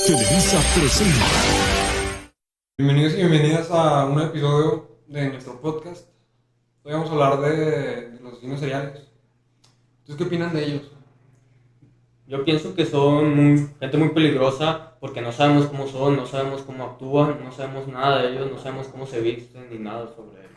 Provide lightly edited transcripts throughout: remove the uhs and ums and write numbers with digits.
Televisa presenta. Bienvenidos y bienvenidas a un episodio de nuestro podcast. Hoy vamos a hablar de los asesinos seriales. ¿Ustedes qué opinan de ellos? Yo pienso que son gente muy peligrosa porque no sabemos cómo son, no sabemos cómo actúan, no sabemos nada de ellos, no sabemos cómo se visten ni nada sobre ellos.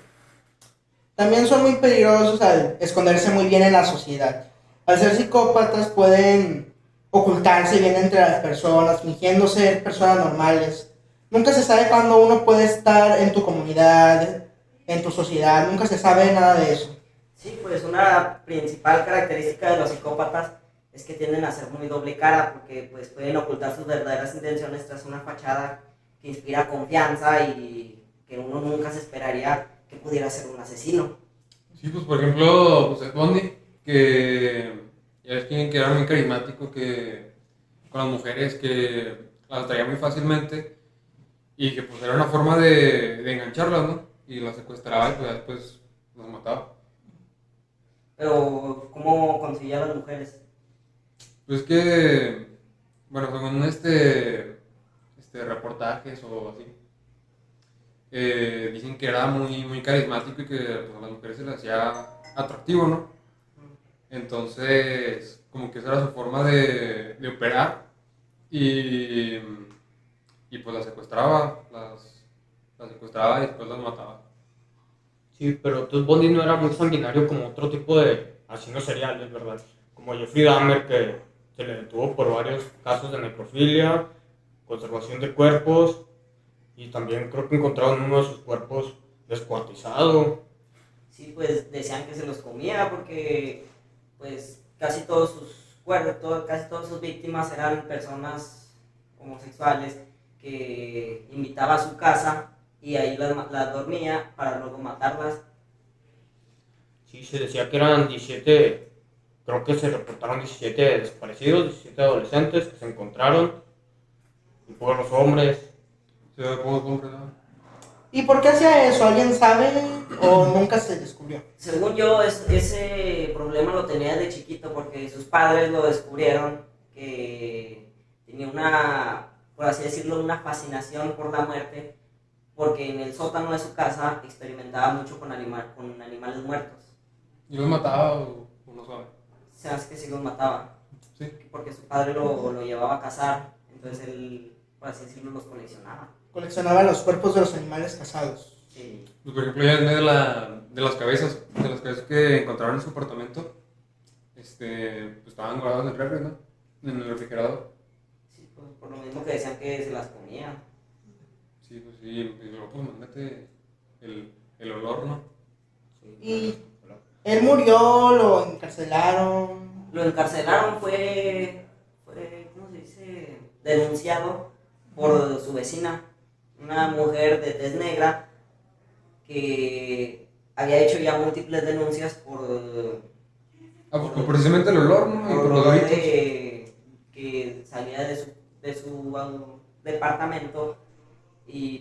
También son muy peligrosos al esconderse muy bien en la sociedad. Al ser psicópatas pueden ocultarse bien entre las personas, fingiendo ser personas normales. Nunca se sabe cuándo uno puede estar en tu comunidad, en tu sociedad, nunca se sabe nada de eso. Sí, pues una principal característica de los psicópatas es que tienden a ser muy doble cara porque pues pueden ocultar sus verdaderas intenciones tras una fachada que inspira confianza y que uno nunca se esperaría que pudiera ser un asesino. Sí, pues por ejemplo, pues Ted Bundy, que ya ves que era muy carismático, que con las mujeres que las atraía muy fácilmente y que pues era una forma de engancharlas, ¿no? Y las secuestraba y pues ya después las mataba. Pero ¿cómo conseguía a las mujeres? Pues que, bueno, según reportajes o así, dicen que era muy carismático y que pues, a las mujeres se les hacía atractivo, ¿no? Entonces, como que esa era su forma de operar y, y pues las secuestraba y después las mataba. Sí, pero Ted Bundy no era muy sanguinario como otro tipo de asesinos seriales, ¿verdad? Como Jeffrey Dahmer, que se le detuvo por varios casos de necrofilia, conservación de cuerpos, y también creo que encontraron uno de sus cuerpos descuartizado. Sí, pues decían que se los comía porque pues casi todos sus cuerpos, casi todas sus víctimas eran personas homosexuales que invitaba a su casa y ahí las dormía para luego matarlas. Sí, se decía que eran 17, creo que se reportaron 17 desaparecidos, 17 adolescentes que se encontraron, y puros hombres. ¿Se ve cómo comprenderlo? ¿Y por qué hacía eso? ¿Alguien sabe o nunca se descubrió? Según yo, ese problema lo tenía desde chiquito porque sus padres lo descubrieron que tenía una, por así decirlo, una fascinación por la muerte porque en el sótano de su casa experimentaba mucho con animales muertos. ¿Y los mataba o no sabe? Se hace que sí los mataba Sí. porque su padre lo llevaba a cazar, entonces él, por así decirlo, los coleccionaba. Coleccionaba los cuerpos de los animales cazados. Sí. Pues por ejemplo, ya en medio de las cabezas que encontraron en su apartamento, pues estaban guardadas en el refri, ¿no? En el refrigerador. Sí, pues, por lo mismo que decían que se las comía. Sí, pues sí, y luego pues imagínate el olor, ¿no? Y él murió, lo encarcelaron. Lo encarcelaron, fue ¿cómo se dice? Denunciado por su vecina, una mujer de tez negra que había hecho ya múltiples denuncias Pues precisamente el olor, ¿no? Y por por los olor gritos. que salía de su departamento,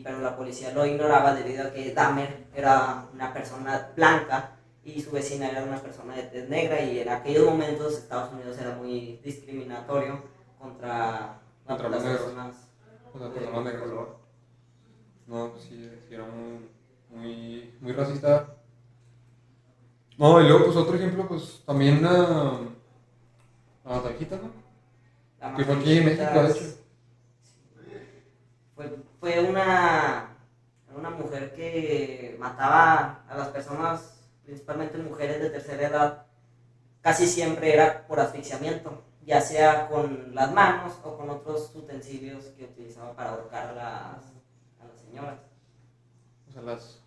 pero la policía lo ignoraba debido a que Dahmer era una persona blanca y su vecina era una persona de tez negra, y en aquellos momentos Estados Unidos era muy discriminatorio contra las los negros. personas O sea, de personas negras. color. No, pues sí era muy racista. No, y luego pues otro ejemplo, pues también a Matajita, ¿no? La Que fue aquí en México, de hecho. Fue una mujer que mataba a las personas, principalmente mujeres de tercera edad. Casi siempre era por asfixiamiento, ya sea con las manos o con otros utensilios que utilizaba para ahorcar a las señoras. O sea, las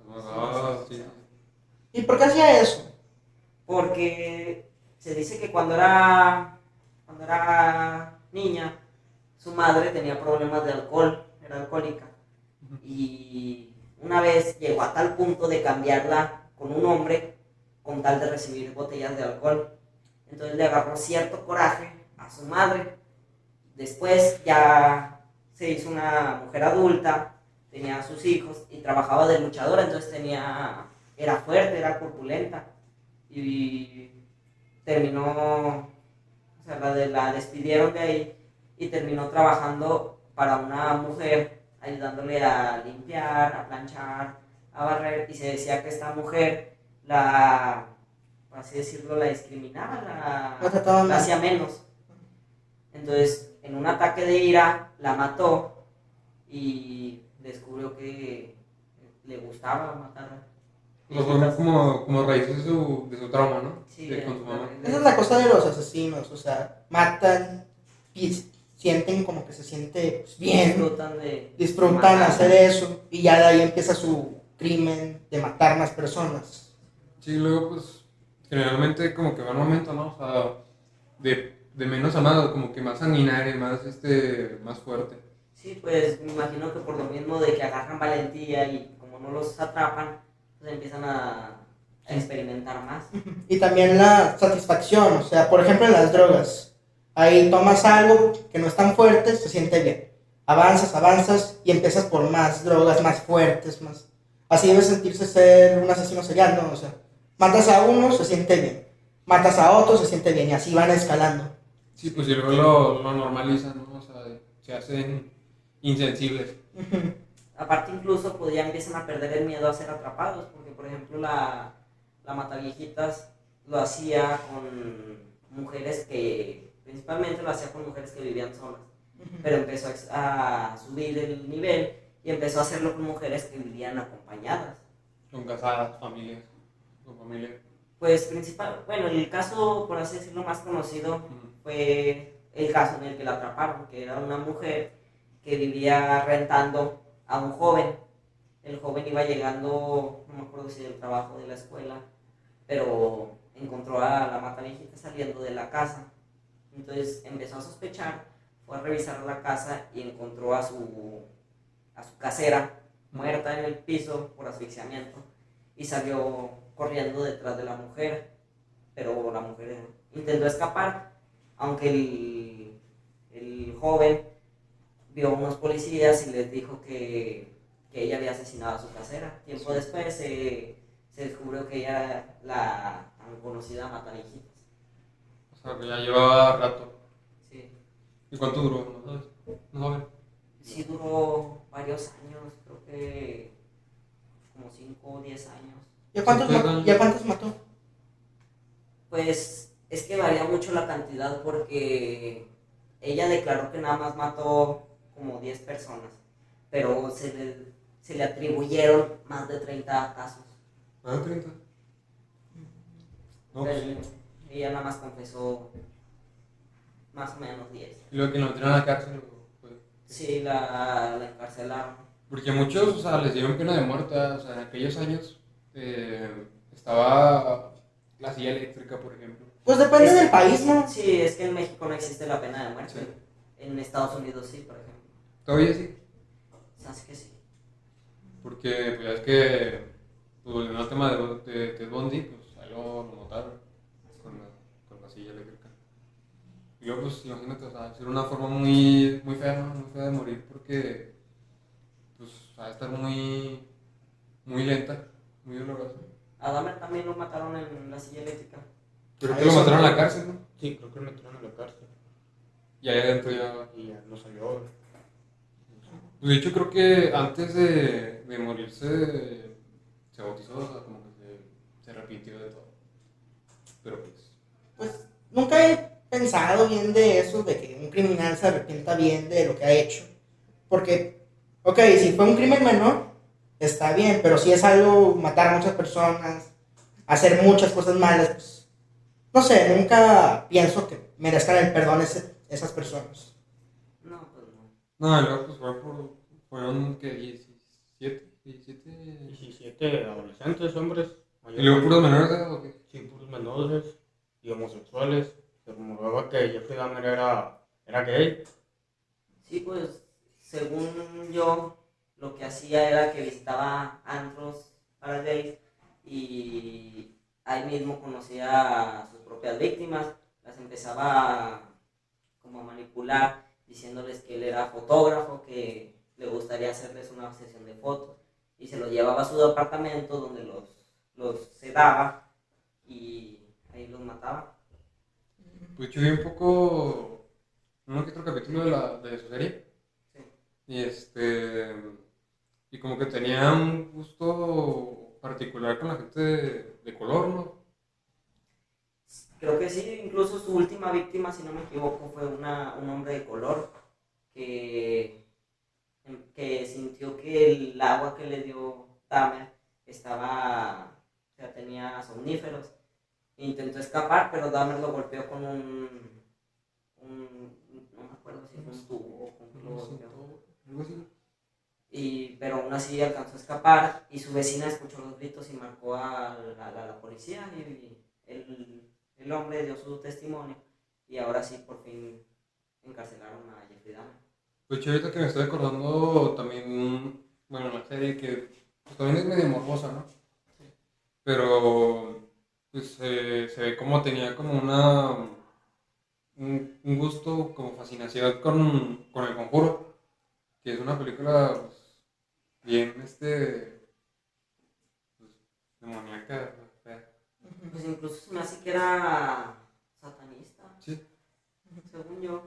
mataba, sí. ¿Y por qué hacía eso? Porque se dice que cuando era niña, su madre tenía problemas de alcohol, era alcohólica, y una vez llegó a tal punto de cambiarla con un hombre con tal de recibir botellas de alcohol. Entonces le agarró cierto coraje a su madre. Después ya se hizo una mujer adulta, tenía a sus hijos y trabajaba de luchadora, entonces era fuerte, era corpulenta, y terminó, o sea, la despidieron de ahí y terminó trabajando para una mujer, ayudándole a limpiar, a planchar, a barrer, y se decía que esta mujer por así decirlo, la discriminaba, La trataba la mal. hacía menos. Entonces, en un ataque de ira, la mató y descubrió que le gustaba matar. O sea, fue como raíz de su trauma, ¿no? Sí, Con su mamá. Esa es la cosa de los asesinos, o sea, matan y sienten como que se siente pues, bien, disfrutan matar. hacer eso y ya de ahí empieza su crimen de matar más personas. Sí, luego pues generalmente como que va en aumento, ¿no? O sea, de menos a más, como que más sanguinario, más fuerte. Sí, pues me imagino que por lo mismo de que agarran valentía y como no los atrapan, pues empiezan a experimentar más. Y también la satisfacción, o sea, por ejemplo en las drogas, ahí tomas algo que no es tan fuerte, se siente bien. Avanzas y empiezas por más drogas, más fuertes, más... Así debe sentirse ser un asesino serial, ¿no? O sea, matas a uno, se siente bien. Matas a otro, se siente bien. Y así van escalando. Sí, pues y luego lo normalizan, ¿no? O sea, se hacen insensibles. Aparte incluso pues ya empiezan a perder el miedo a ser atrapados, porque por ejemplo la Mataviejitas lo hacía con mujeres principalmente lo hacía con mujeres que vivían solas, pero empezó a subir el nivel y empezó a hacerlo con mujeres que vivían acompañadas. Con casadas, familias, con familia. Pues bueno, el caso, por así decirlo, más conocido fue el caso en el que la atraparon, que era una mujer que vivía rentando a un joven. El joven iba llegando, no me acuerdo si del trabajo de la escuela, pero encontró a la Mataviejita saliendo de la casa. Entonces empezó a sospechar, fue a revisar la casa y encontró a su casera muerta en el piso por asfixiamiento y salió corriendo detrás de la mujer, pero la mujer intentó escapar, aunque el joven vio a unos policías y les dijo que ella había asesinado a su casera. Tiempo después se descubrió que ella era la tan conocida Mataviejitas. O sea, que ya llevaba rato. Sí. ¿Y cuánto duró? ¿No sabes? ¿No saben? Sí duró varios años, creo que como 5 o 10 años. ¿Ya cuántos mató? Pues es que varía mucho la cantidad porque ella declaró que nada más mató como 10 personas, pero se le atribuyeron más de 30 casos. Ah, 30. No, pues Pero sí. ella nada más confesó más o menos 10. Y luego que lo metieron a la cárcel, pues. Sí, la encarcelaron. Porque muchos, o sea, les dieron pena de muerte, o sea, en aquellos años estaba la silla eléctrica, por ejemplo. Pues depende del país, ¿no? Sí, es que en México no existe la pena de muerte. Sí. En Estados Unidos sí, por ejemplo. Todavía sí, Así que sí. porque pues ya es que, pues volviendo al tema de Ted Bundy, pues ahí lo mataron con la silla eléctrica. Y luego, pues imagínate, o sea, era una forma muy fea, ¿no? Muy fea de morir, porque, pues, va a estar muy lenta, muy dolorosa. A Dahmer también lo mataron en la silla eléctrica. Creo que lo mataron en la cárcel, ¿no? Sí, creo que lo metieron en la cárcel. Y ahí adentro ya. Y ya no salió. Pues de hecho, creo que antes de morirse se bautizó, o sea, como que se arrepintió de todo. Pero pues. Pues nunca he pensado bien de eso, de que un criminal se arrepienta bien de lo que ha hecho. Porque, ok, si fue un crimen menor, está bien, pero si es algo, matar a muchas personas, hacer muchas cosas malas, pues, no sé, nunca pienso que merezcan el perdón esas personas. No, pues no. No, y luego pues fueron que 17. 17 adolescentes, hombres. ¿Y luego puros menores de edad o qué? Sí, puros menores y homosexuales. Se rumoraba que Jeffrey Dahmer era gay. Sí, pues según yo, lo que hacía era que visitaba antros para gays y ahí mismo conocía a sus propias víctimas, las empezaba como a manipular, diciéndoles que él era fotógrafo, que le gustaría hacerles una sesión de fotos y se los llevaba a su departamento donde los sedaba y ahí los mataba. Pues yo vi un poco uno que otro capítulo de su serie. Sí. Y como que tenía un gusto particular con la gente de color, ¿no? Creo que sí, incluso su última víctima, si no me equivoco, fue un hombre de color que, que sintió que el agua que le dio Dahmer o sea, tenía somníferos. Intentó escapar, pero Dahmer lo golpeó con no me acuerdo si fue un tubo o con un No lo sé, golpeó. algo así. Pero aún así alcanzó a escapar y su vecina escuchó los gritos y marcó a la policía y el hombre dio su testimonio y ahora sí por fin encarcelaron a Jeffrey Dahmer. Pues yo ahorita que me estoy acordando también, bueno, la serie que pues, también es medio morbosa, ¿no? Pero pues se ve como tenía como un gusto, como fascinación con El Conjuro, que es una película pues, bien, pues, demoníaca, fea. Pues incluso se me hace que era satanista, Sí. según yo.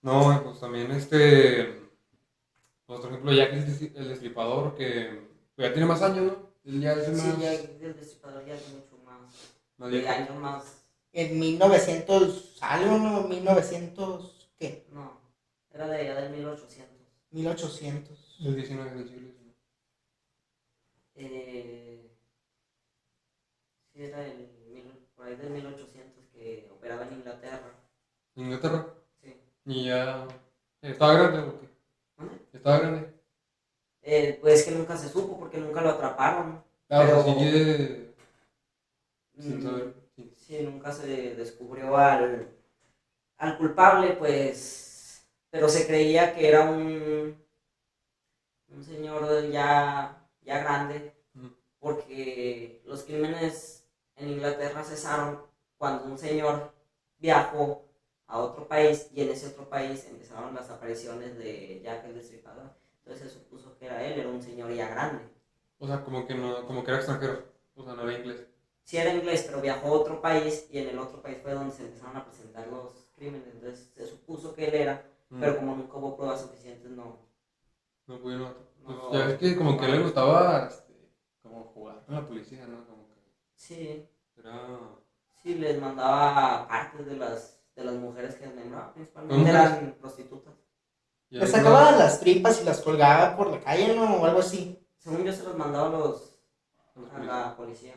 No, pues también pues, por ejemplo, Jack el Destripador, que pues, ya tiene más años, ¿no? Él ya es Sí, más, ya el Destripador ya es mucho más de viejo. años más. En 1900 algo, ¿no? 1900, ¿qué? No, era de allá del 1800. 1800. El 19 del siglo XIX. Sí, era por ahí del 1800 que operaba en Inglaterra. ¿En Inglaterra? Sí. Y ya. ¿Estaba grande o qué? ¿Dónde? ¿Estaba grande? Pues que nunca se supo porque nunca lo atraparon. Ah, o sea, Pero sigue sin saber. Sí. sí, nunca se descubrió al culpable, pues, pero se creía que era un señor ya grande, Ujú. porque los crímenes en Inglaterra cesaron cuando un señor viajó a otro país y en ese otro país empezaron las apariciones de Jack el Destripador. Entonces se supuso que era él, era un señor ya grande. O sea, como que no, como que era extranjero. O sea, no era inglés. Sí era inglés, pero viajó a otro país y en el otro país fue donde se empezaron a presentar los crímenes. Entonces se supuso que él era, pero como nunca hubo pruebas suficientes, no. No pudieron. Pues No, ya ves que como que a él le gustaba como jugar con la policía, ¿no? Como que Sí, era. sí, les mandaba partes de las mujeres que desmembraba, principalmente ¿Cómo eran prostitutas. Y Les ahí sacaba más las tripas y las colgaba por la calle, ¿no? O algo así. Según yo se los mandaba a los a policías. la policía.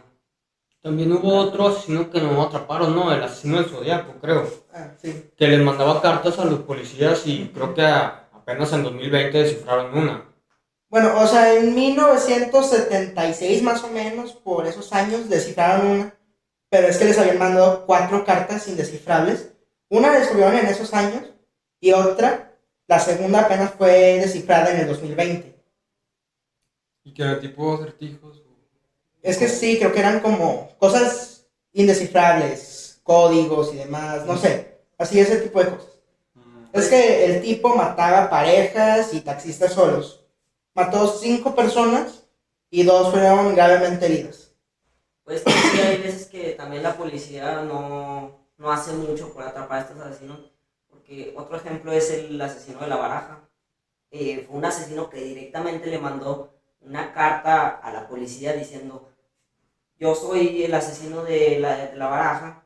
También hubo otro asesino que no atraparon, ¿no? El asesino del Zodíaco, creo. Ah, sí. Que les mandaba cartas a los policías y creo que apenas en 2020 descifraron una. Bueno, o sea, en 1976 más o menos, por esos años, descifraron una. Pero es que les habían mandado 4 cartas indescifrables. Una la descubrieron en esos años y otra, la segunda apenas fue descifrada en el 2020. Y que era tipo acertijos. Es que sí, creo que eran como cosas indescifrables, códigos y demás, no sé. Así ese tipo de cosas. Es que el tipo mataba parejas y taxistas solos. Mató 5 personas y 2 fueron gravemente heridas. Pues sí, hay veces que también la policía no hace mucho por atrapar a estos asesinos. Porque otro ejemplo es el asesino de la Baraja. Fue un asesino que directamente le mandó una carta a la policía diciendo: yo soy el asesino de la Baraja,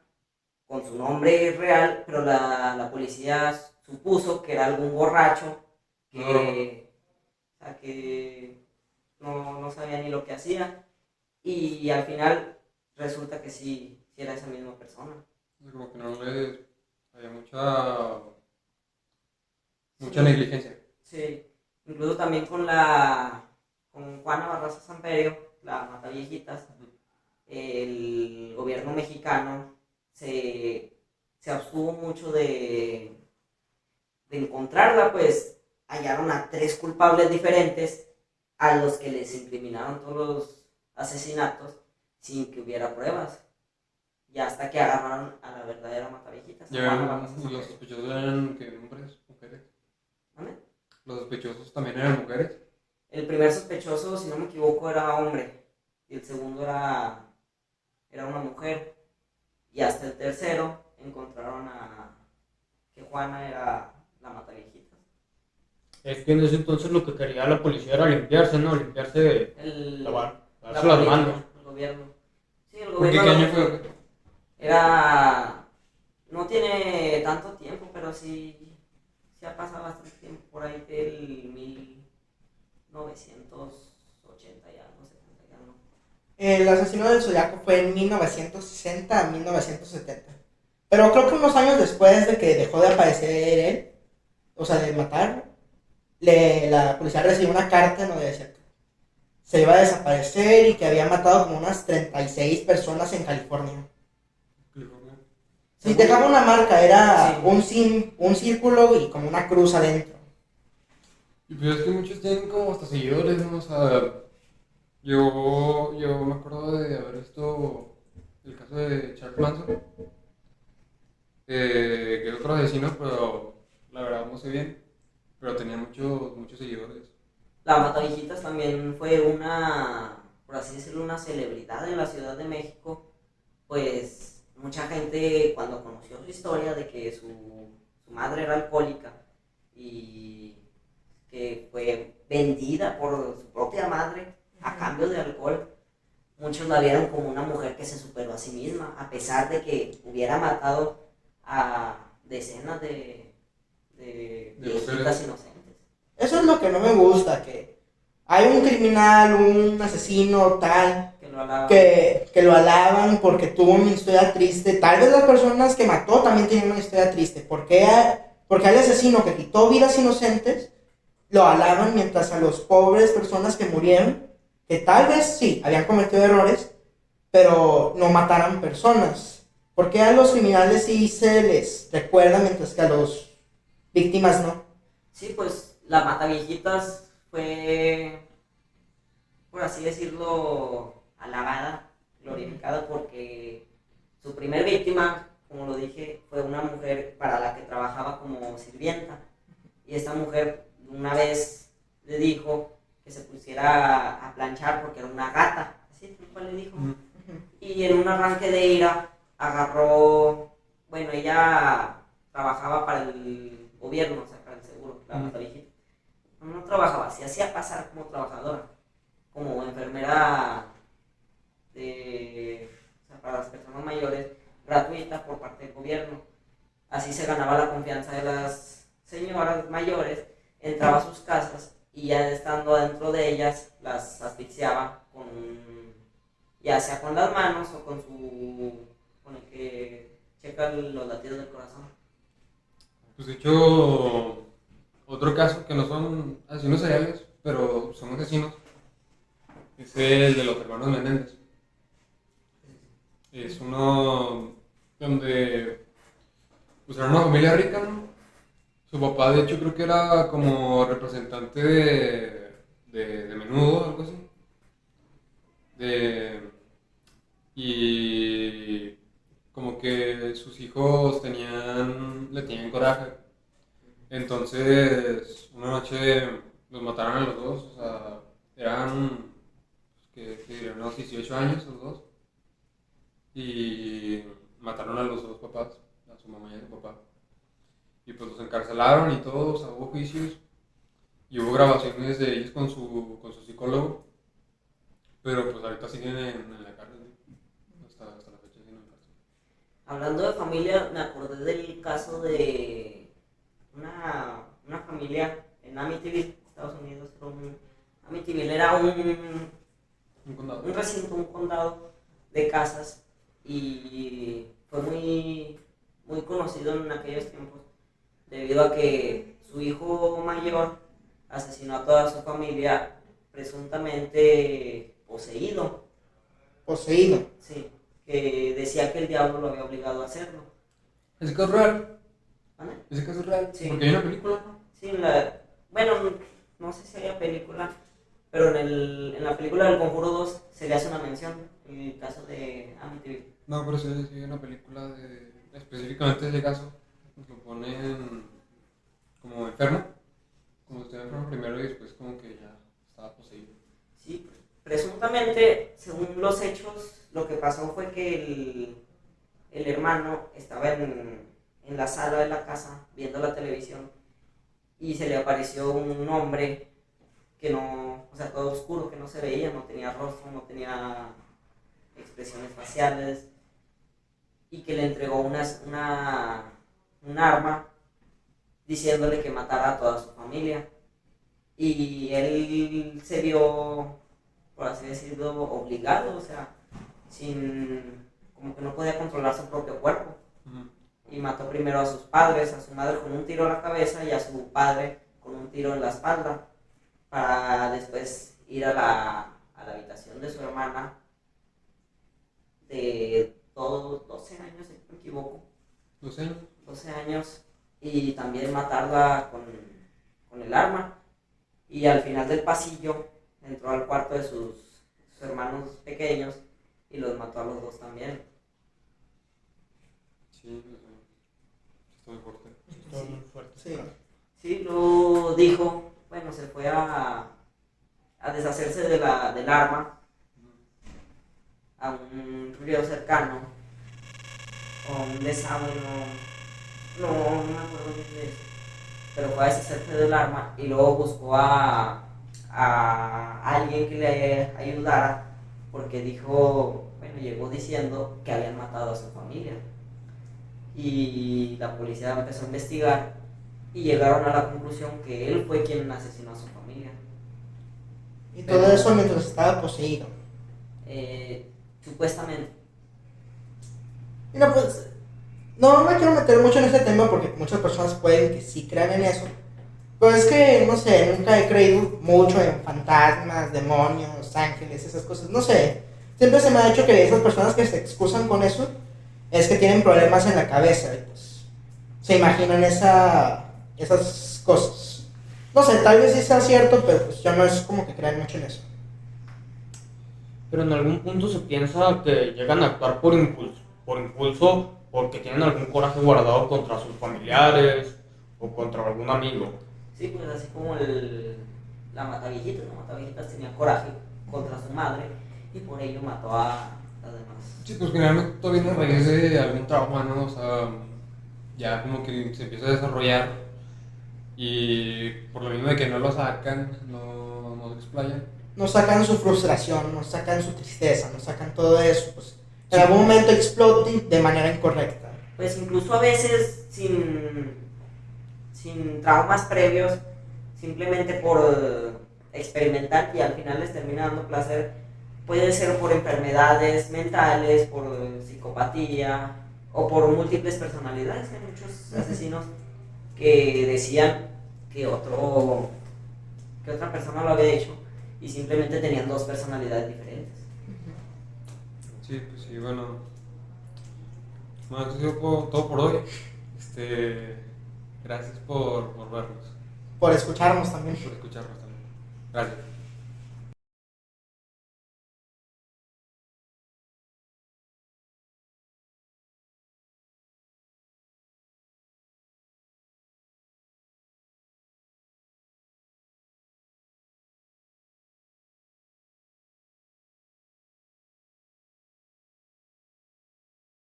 con su nombre real, pero la policía supuso que era algún borracho o sea, que no sabía ni lo que hacía. Y al final resulta que sí era esa misma persona. Como que no les. Había mucha Sí. negligencia. Sí, incluso también con Juana Barraza Samperio, la Mataviejitas, el gobierno mexicano se abstuvo mucho de encontrarla, pues hallaron a 3 culpables diferentes a los que les incriminaron todos los asesinatos sin que hubiera pruebas. Y hasta que agarraron a la verdadera Mataviejitas. Y los sospechosos eran que hombres, mujeres. ¿Vale? Los sospechosos también eran mujeres. El primer sospechoso, si no me equivoco, era hombre. Y el segundo era una mujer. Y hasta el tercero encontraron Juana era la Mataviejitas. Es que en ese entonces lo que quería la policía era limpiarse, ¿no? Limpiarse, lavarse las manos. El gobierno. Sí, el ¿Por qué gobierno. año fue? Era. No tiene tanto tiempo, pero sí ha pasado bastante tiempo, por ahí del 1980 y algo, 70 y algo. El asesino del Zodiaco fue en 1960 a 1970. Pero creo que unos años después de que dejó de aparecer él, o sea, de matarlo, la policía recibió una carta donde decía que se iba a desaparecer y que había matado como unas 36 personas en California. Sí, dejaba una marca, era un círculo y como una cruz adentro. Y pues es que muchos tienen como hasta seguidores, ¿no? O sea, yo me acuerdo de haber visto el caso de Charles Manson, que es otro asesino, pero la verdad no sé bien, pero tenía muchos seguidores. La Mataviejitas también fue por así decirlo, una celebridad en la Ciudad de México. Pues mucha gente, cuando conoció su historia de que su madre era alcohólica y que fue vendida por su propia madre a cambio de alcohol, muchos la vieron como una mujer que se superó a sí misma, a pesar de que hubiera matado a decenas de viejitas inocentes. Eso es lo que no me gusta, que hay un criminal, un asesino, tal, que lo alaban porque tuvo una historia triste. Tal vez las personas que mató también tienen una historia triste. Porque al asesino que quitó vidas inocentes lo alaban, mientras a los pobres personas que murieron, que tal vez sí, habían cometido errores, pero no mataran personas. ¿Por qué a los criminales sí se les recuerda, mientras que a los víctimas no? Sí, pues la Mataviejitas fue, por así decirlo, alabada, glorificada, porque su primer víctima, como lo dije, fue una mujer para la que trabajaba como sirvienta. Y esta mujer una vez le dijo que se pusiera a planchar porque era una gata, así tal cual le dijo. Y en un arranque de ira agarró, bueno, ella trabajaba para el gobierno, o sea, para el seguro, la Mataviejitas. No trabajaba, se hacía pasar como trabajadora, como enfermera para las personas mayores, gratuita por parte del gobierno. Así se ganaba la confianza de las señoras mayores, entraba a sus casas y ya estando dentro de ellas las asfixiaba ya sea con las manos o con el que checa los latidos del corazón. Pues de hecho, otro caso que no son asesinos seriales, pero son asesinos, es el de los hermanos Menéndez. Es uno donde pues era una familia rica, ¿no? Su papá de hecho creo que era como representante de Menudo, algo así. Y como que sus hijos le tenían coraje. Entonces una noche los mataron a los dos, o sea, eran unos 18 años los dos. Y mataron a los dos papás, a su mamá y a su papá. Y pues los encarcelaron y todo, o sea, hubo juicios. Y hubo grabaciones de ellos con su psicólogo. Pero pues ahorita siguen en la cárcel, ¿no? Hasta la fecha siguen en la cárcel. Hablando de familia, me acordé del caso de una familia en Amityville, Estados Unidos. Amityville era Un condado. un recinto, un condado de casas, y fue muy, muy conocido en aquellos tiempos debido a que su hijo mayor asesinó a toda su familia, presuntamente poseído. Poseído. Sí, que decía que el diablo lo había obligado a hacerlo. ¿Ese caso es real? ¿Vale? ¿Ese caso es real? Sí. Porque hay una película, ¿no? Sí, bueno, no sé si había película, pero en la película del Conjuro 2 se le hace una mención en el caso de Amityville. No, pero sí hay una película específicamente de ese caso. Lo ponen como enfermo, como si estuviera enfermo primero y después como que ya estaba poseído. Sí, presuntamente, según los hechos, lo que pasó fue que el hermano estaba en en la sala de la casa viendo la televisión y se le apareció un hombre que no, o sea, todo oscuro, que no se veía, no tenía rostro, no tenía expresiones faciales, y que le entregó un arma diciéndole que matara a toda su familia. Y él se vio, por así decirlo, obligado, o sea, como que no podía controlar su propio cuerpo. Y mató primero a sus padres, a su madre con un tiro en la cabeza y a su padre con un tiro en la espalda, para después ir a la habitación de su hermana de todos 12 años, si no me equivoco. 12 años. 12 años, y también matarla con el arma. Y al final del pasillo entró al cuarto de sus hermanos pequeños y los mató a los dos también. Sí, está muy fuerte. Estuvo muy fuerte. Sí. Sí, lo dijo, bueno, se fue a deshacerse del arma a un río cercano, o un desagüe, no me acuerdo bien de eso, pero fue a deshacerse del arma y luego buscó a alguien que le ayudara, porque dijo, bueno, llegó diciendo que habían matado a su familia, y la policía empezó a investigar y llegaron a la conclusión que él fue quien asesinó a su familia. Y todo eso mientras estaba poseído. Supuestamente. Mira, pues, no me quiero meter mucho en ese tema porque muchas personas pueden que sí crean en eso. Pero es que, no sé, nunca he creído mucho en fantasmas, demonios, ángeles, esas cosas. No sé, siempre se me ha dicho que esas personas que se excusan con eso es que tienen problemas en la cabeza y pues se imaginan esas cosas. No sé, tal vez sí sea cierto, pero pues yo no es como que crean mucho en eso. Pero en algún punto se piensa que llegan a actuar por impulso porque tienen algún coraje guardado contra sus familiares o contra algún amigo. Sí, pues así como la Mataviejitas, ¿no? Mataviejitas tenía coraje contra su madre y por ello mató a las demás. Sí, pues generalmente todo viene a raíz de algún trauma, ¿no? O sea, ya como que se empieza a desarrollar y por lo mismo de que no lo sacan, no lo explayan. Nos sacan su frustración, nos sacan su tristeza, nos sacan todo eso, pues en algún momento explote de manera incorrecta. Pues incluso a veces sin traumas previos, simplemente por experimentar y al final les termina dando placer, puede ser por enfermedades mentales, por psicopatía o por múltiples personalidades. Hay muchos asesinos que decían que otra persona lo había hecho y simplemente tenían dos personalidades diferentes. Sí, pues sí, bueno. Bueno, esto ha sido todo por hoy. Gracias por vernos, Por escucharnos también. por escucharnos también. Gracias.